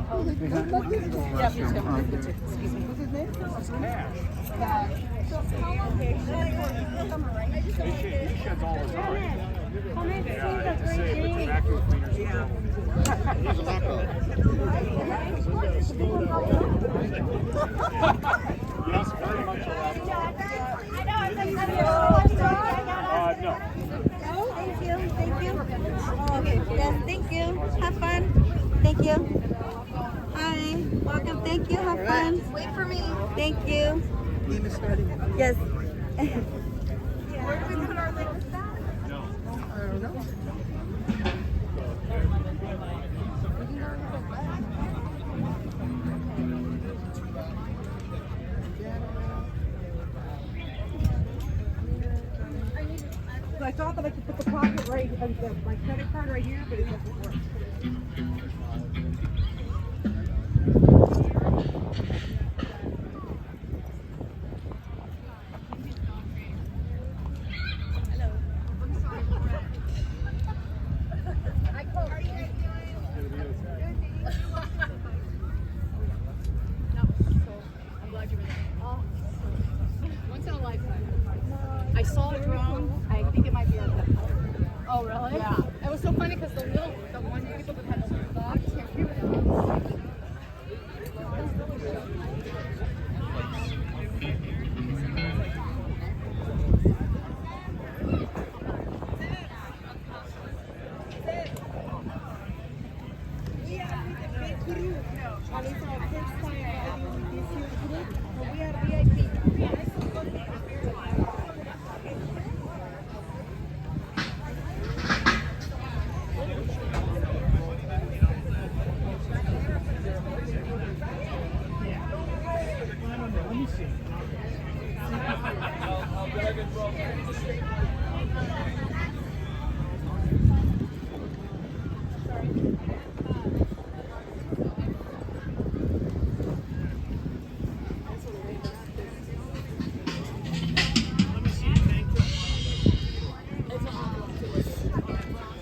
Yeah, me too. Excuse me. What's his name? Cash. He sheds all the time. That's a great thing. Vacuum cleaners. He's a knockout. Yes, very much a no. Oh, thank you. Thank you. Oh, okay. Yes, thank you. Have fun. Thank you. Hi. Welcome. Thank you. Have fun. Wait for me. Thank you. Game is starting. Yes. Where do we put our little stuff? I don't know. So I thought that I could put the pocket right, my credit card right here, but it doesn't work. Once in a lifetime. I saw a drone. I think it might be a. Oh really? Yeah. It was so funny because the one people that had the dogs came here.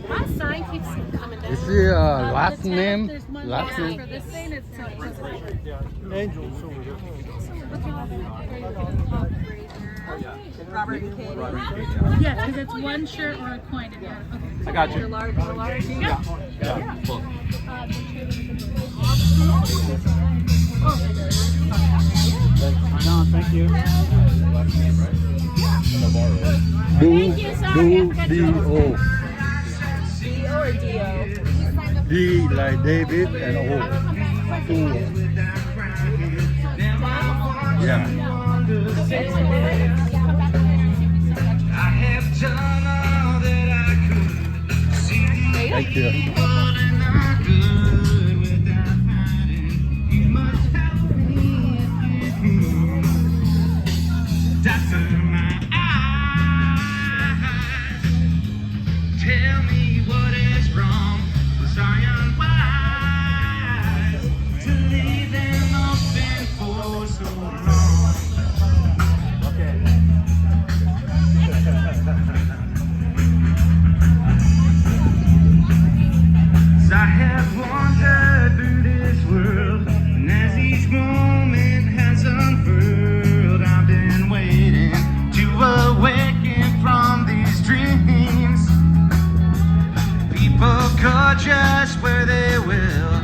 My sign keeps coming down. Is the last The tab, name? there's one Last tab name? for this thing. It's Angels over here. Robert and Katie. yes, because it's one shirt or a coin in there. Okay. I got you. The large. Yeah. Yeah. Look. John, thank you. Thank you. Sorry, I forgot your D-O. D-O or D-O? D like David and O. Yeah. Thank you. Tell me what is wrong. Was I unwise to leave them open for so long? Okay. I have wandered through this world, and as each moment has unfurled, I've been waiting to awaken from these dreams. People go just where they will,